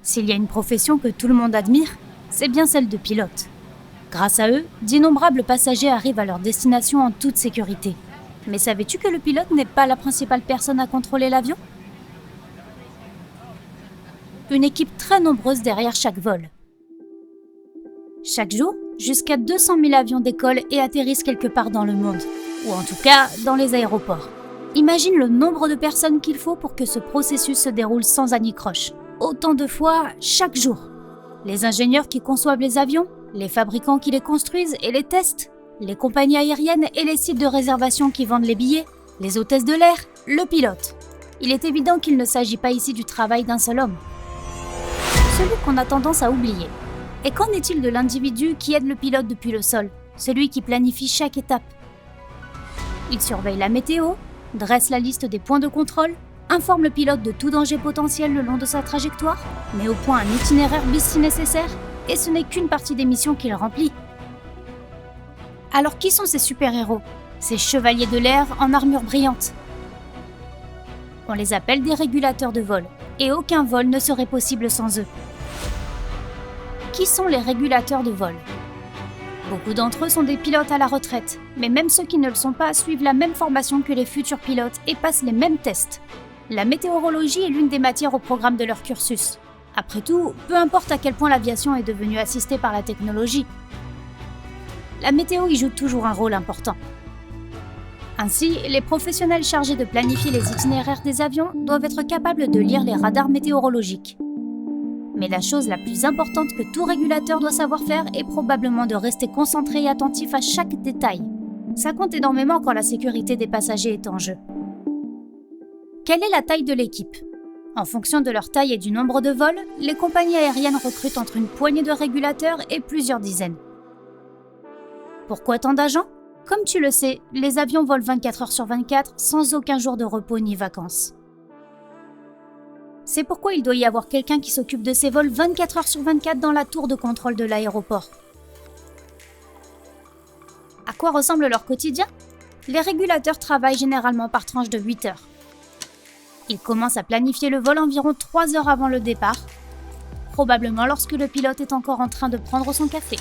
S'il y a une profession que tout le monde admire, c'est bien celle de pilote. Grâce à eux, d'innombrables passagers arrivent à leur destination en toute sécurité. Mais savais-tu que le pilote n'est pas la principale personne à contrôler l'avion ? Une équipe très nombreuse derrière chaque vol. Chaque jour, jusqu'à 200 000 avions décollent et atterrissent quelque part dans le monde, ou en tout cas dans les aéroports. Imagine le nombre de personnes qu'il faut pour que ce processus se déroule sans anicroche. Autant de fois chaque jour. Les ingénieurs qui conçoivent les avions, les fabricants qui les construisent et les testent, les compagnies aériennes et les sites de réservation qui vendent les billets, les hôtesses de l'air, le pilote. Il est évident qu'il ne s'agit pas ici du travail d'un seul homme. Celui qu'on a tendance à oublier. Et qu'en est-il de l'individu qui aide le pilote depuis le sol, celui qui planifie chaque étape ? Il surveille la météo, dresse la liste des points de contrôle, informe le pilote de tout danger potentiel le long de sa trajectoire, met au point un itinéraire bis si nécessaire, et ce n'est qu'une partie des missions qu'il remplit. Alors qui sont ces super-héros, ces chevaliers de l'air en armure brillante ? On les appelle des régulateurs de vol, et aucun vol ne serait possible sans eux. Qui sont les régulateurs de vol ? Beaucoup d'entre eux sont des pilotes à la retraite, mais même ceux qui ne le sont pas suivent la même formation que les futurs pilotes et passent les mêmes tests. La météorologie est l'une des matières au programme de leur cursus. Après tout, peu importe à quel point l'aviation est devenue assistée par la technologie, la météo y joue toujours un rôle important. Ainsi, les professionnels chargés de planifier les itinéraires des avions doivent être capables de lire les radars météorologiques. Mais la chose la plus importante que tout régulateur doit savoir faire est probablement de rester concentré et attentif à chaque détail. Ça compte énormément quand la sécurité des passagers est en jeu. Quelle est la taille de l'équipe ? En fonction de leur taille et du nombre de vols, les compagnies aériennes recrutent entre une poignée de régulateurs et plusieurs dizaines. Pourquoi tant d'agents ? Comme tu le sais, les avions volent 24 heures sur 24 sans aucun jour de repos ni vacances. C'est pourquoi il doit y avoir quelqu'un qui s'occupe de ces vols 24 heures sur 24 dans la tour de contrôle de l'aéroport. À quoi ressemble leur quotidien ? Les régulateurs travaillent généralement par tranche de 8 heures. Ils commencent à planifier le vol environ 3 heures avant le départ, probablement lorsque le pilote est encore en train de prendre son café.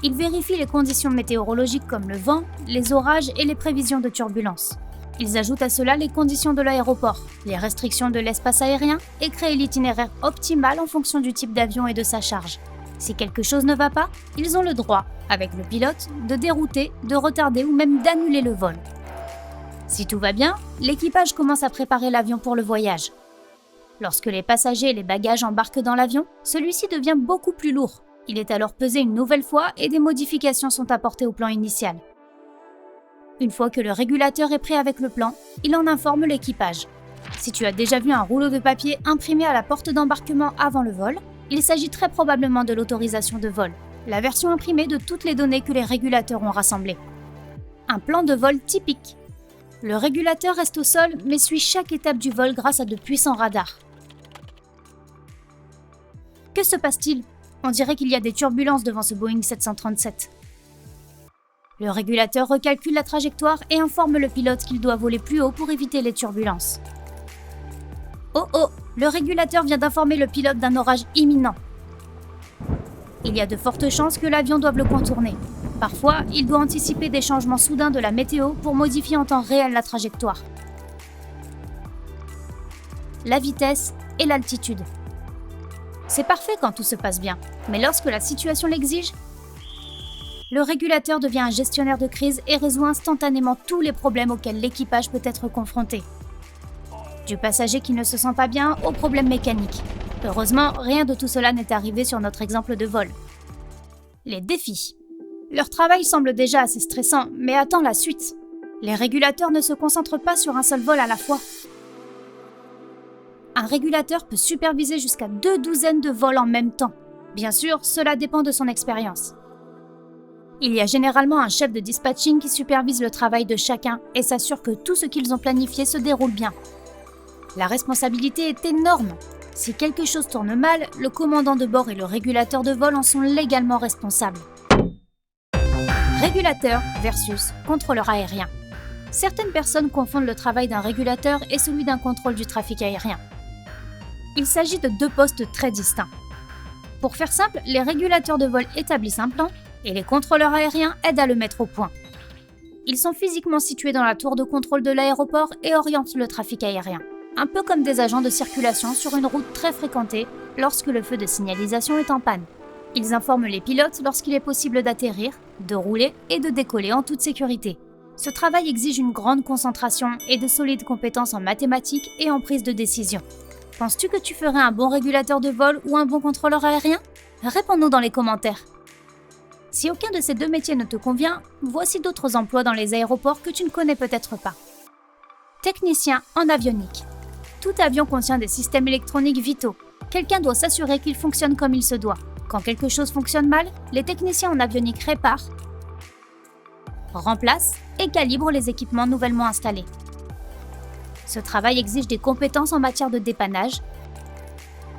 Ils vérifient les conditions météorologiques comme le vent, les orages et les prévisions de turbulence. Ils ajoutent à cela les conditions de l'aéroport, les restrictions de l'espace aérien et créent l'itinéraire optimal en fonction du type d'avion et de sa charge. Si quelque chose ne va pas, ils ont le droit, avec le pilote, de dérouter, de retarder ou même d'annuler le vol. Si tout va bien, l'équipage commence à préparer l'avion pour le voyage. Lorsque les passagers et les bagages embarquent dans l'avion, celui-ci devient beaucoup plus lourd. Il est alors pesé une nouvelle fois et des modifications sont apportées au plan initial. Une fois que le régulateur est prêt avec le plan, il en informe l'équipage. Si tu as déjà vu un rouleau de papier imprimé à la porte d'embarquement avant le vol, il s'agit très probablement de l'autorisation de vol, la version imprimée de toutes les données que les régulateurs ont rassemblées. Un plan de vol typique. Le régulateur reste au sol mais suit chaque étape du vol grâce à de puissants radars. Que se passe-t-il ? On dirait qu'il y a des turbulences devant ce Boeing 737. Le régulateur recalcule la trajectoire et informe le pilote qu'il doit voler plus haut pour éviter les turbulences. Oh oh, le régulateur vient d'informer le pilote d'un orage imminent. Il y a de fortes chances que l'avion doive le contourner. Parfois, il doit anticiper des changements soudains de la météo pour modifier en temps réel la trajectoire. La vitesse et l'altitude. C'est parfait quand tout se passe bien, mais lorsque la situation l'exige, le régulateur devient un gestionnaire de crise et résout instantanément tous les problèmes auxquels l'équipage peut être confronté. Du passager qui ne se sent pas bien aux problèmes mécaniques. Heureusement, rien de tout cela n'est arrivé sur notre exemple de vol. Les défis. Leur travail semble déjà assez stressant, mais attend la suite. Les régulateurs ne se concentrent pas sur un seul vol à la fois. Un régulateur peut superviser jusqu'à 2 douzaines de vols en même temps. Bien sûr, cela dépend de son expérience. Il y a généralement un chef de dispatching qui supervise le travail de chacun et s'assure que tout ce qu'ils ont planifié se déroule bien. La responsabilité est énorme. Si quelque chose tourne mal, le commandant de bord et le régulateur de vol en sont légalement responsables. Régulateur versus contrôleur aérien. Certaines personnes confondent le travail d'un régulateur et celui d'un contrôle du trafic aérien. Il s'agit de deux postes très distincts. Pour faire simple, les régulateurs de vol établissent un plan et les contrôleurs aériens aident à le mettre au point. Ils sont physiquement situés dans la tour de contrôle de l'aéroport et orientent le trafic aérien, un peu comme des agents de circulation sur une route très fréquentée lorsque le feu de signalisation est en panne. Ils informent les pilotes lorsqu'il est possible d'atterrir, de rouler et de décoller en toute sécurité. Ce travail exige une grande concentration et de solides compétences en mathématiques et en prise de décision. Penses-tu que tu ferais un bon régulateur de vol ou un bon contrôleur aérien? Réponds-nous dans les commentaires. Si aucun de ces deux métiers ne te convient, voici d'autres emplois dans les aéroports que tu ne connais peut-être pas. Technicien en avionique. Tout avion contient des systèmes électroniques vitaux. Quelqu'un doit s'assurer qu'ils fonctionnent comme il se doit. Quand quelque chose fonctionne mal, les techniciens en avionique réparent, remplacent et calibrent les équipements nouvellement installés. Ce travail exige des compétences en matière de dépannage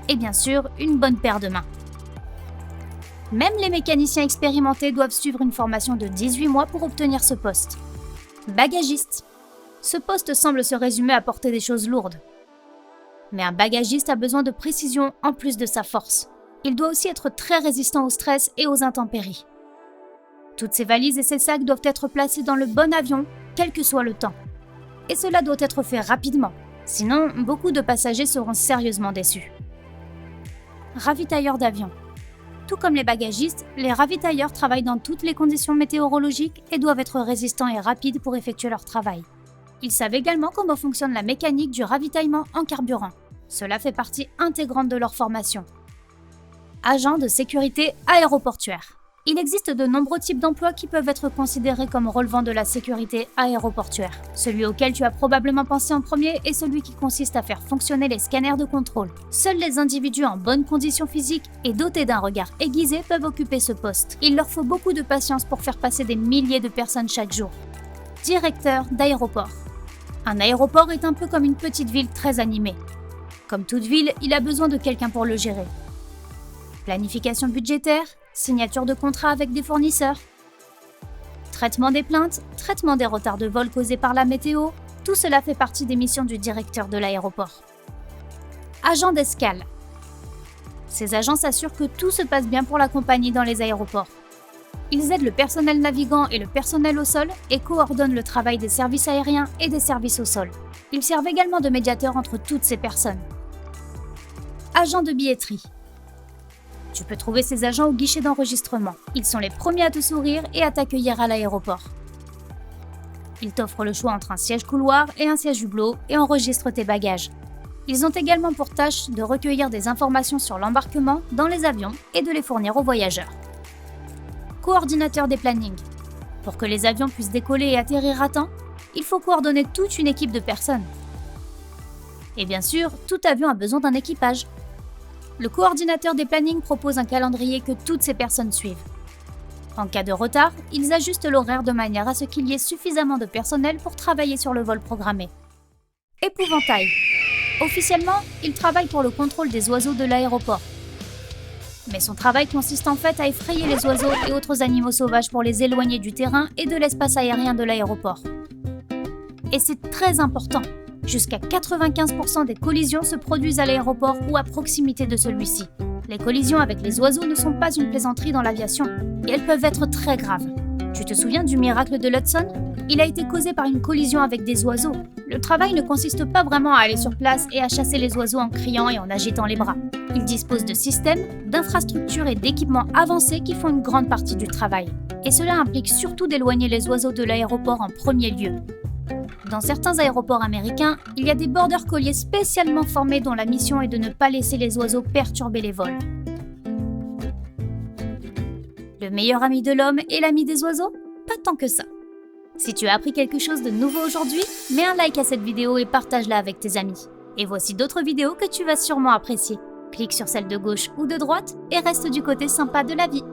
et bien sûr une bonne paire de mains. Même les mécaniciens expérimentés doivent suivre une formation de 18 mois pour obtenir ce poste. Bagagiste. Ce poste semble se résumer à porter des choses lourdes. Mais un bagagiste a besoin de précision en plus de sa force. Il doit aussi être très résistant au stress et aux intempéries. Toutes ces valises et ces sacs doivent être placés dans le bon avion, quel que soit le temps. Et cela doit être fait rapidement, sinon beaucoup de passagers seront sérieusement déçus. Ravitailleurs d'avion. Tout comme les bagagistes, les ravitailleurs travaillent dans toutes les conditions météorologiques et doivent être résistants et rapides pour effectuer leur travail. Ils savent également comment fonctionne la mécanique du ravitaillement en carburant. Cela fait partie intégrante de leur formation. Agents de sécurité aéroportuaire. Il existe de nombreux types d'emplois qui peuvent être considérés comme relevant de la sécurité aéroportuaire. Celui auquel tu as probablement pensé en premier est celui qui consiste à faire fonctionner les scanners de contrôle. Seuls les individus en bonne condition physique et dotés d'un regard aiguisé peuvent occuper ce poste. Il leur faut beaucoup de patience pour faire passer des milliers de personnes chaque jour. Directeur d'aéroport. Un aéroport est un peu comme une petite ville très animée. Comme toute ville, il a besoin de quelqu'un pour le gérer. Planification budgétaire, signature de contrats avec des fournisseurs, traitement des plaintes, traitement des retards de vol causés par la météo, tout cela fait partie des missions du directeur de l'aéroport. Agent d'escale. Ces agents s'assurent que tout se passe bien pour la compagnie dans les aéroports. Ils aident le personnel navigant et le personnel au sol et coordonnent le travail des services aériens et des services au sol. Ils servent également de médiateurs entre toutes ces personnes. Agent de billetterie. Tu peux trouver ces agents au guichet d'enregistrement. Ils sont les premiers à te sourire et à t'accueillir à l'aéroport. Ils t'offrent le choix entre un siège couloir et un siège hublot et enregistrent tes bagages. Ils ont également pour tâche de recueillir des informations sur l'embarquement dans les avions et de les fournir aux voyageurs. Coordinateur des plannings. Pour que les avions puissent décoller et atterrir à temps, il faut coordonner toute une équipe de personnes. Et bien sûr, tout avion a besoin d'un équipage. Le coordinateur des plannings propose un calendrier que toutes ces personnes suivent. En cas de retard, ils ajustent l'horaire de manière à ce qu'il y ait suffisamment de personnel pour travailler sur le vol programmé. Épouvantail. Officiellement, il travaille pour le contrôle des oiseaux de l'aéroport. Mais son travail consiste en fait à effrayer les oiseaux et autres animaux sauvages pour les éloigner du terrain et de l'espace aérien de l'aéroport. Et c'est très important. Jusqu'à 95% des collisions se produisent à l'aéroport ou à proximité de celui-ci. Les collisions avec les oiseaux ne sont pas une plaisanterie dans l'aviation, et elles peuvent être très graves. Tu te souviens du miracle de l'Hudson? Il a été causé par une collision avec des oiseaux. Le travail ne consiste pas vraiment à aller sur place et à chasser les oiseaux en criant et en agitant les bras. Il dispose de systèmes, d'infrastructures et d'équipements avancés qui font une grande partie du travail. Et cela implique surtout d'éloigner les oiseaux de l'aéroport en premier lieu. Dans certains aéroports américains, il y a des border colliers spécialement formés dont la mission est de ne pas laisser les oiseaux perturber les vols. Le meilleur ami de l'homme est l'ami des oiseaux? Pas tant que ça. Si tu as appris quelque chose de nouveau aujourd'hui, mets un like à cette vidéo et partage-la avec tes amis. Et voici d'autres vidéos que tu vas sûrement apprécier. Clique sur celle de gauche ou de droite et reste du côté sympa de la vie.